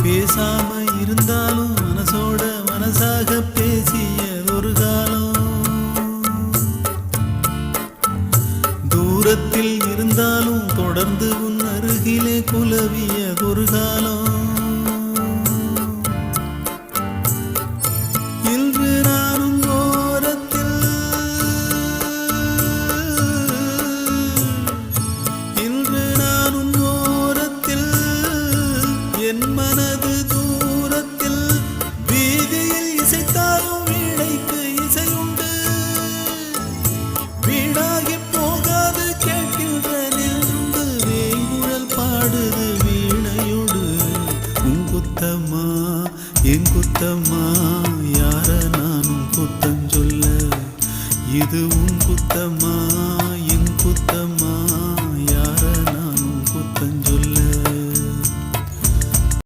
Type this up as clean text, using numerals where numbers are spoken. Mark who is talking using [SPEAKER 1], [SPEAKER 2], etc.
[SPEAKER 1] பேசாம இருந்தாலும் மனசோட மனசாக பேசிய ஒரு காலம், தூரத்தில் இருந்தாலும் தொடர்ந்து உன் அருகிலே குலவிய ஒரு காலம். இன்று நானும் ஓரத்தில், இன்று நானும் ஓரத்தில், என் மனது தூரத்தில், வீதியில் இசைத்தாலும் வீணைக்கு இசையுண்டு. வீணாகி போகாது கேட்கின்ற நின்று வேங்குழல் பாடுது வீணையோடு. உன் குத்தம்மா என் குத்தம்மா, யார நானும் குத்தம் சொல்ல, இது உன் குத்தம்மா.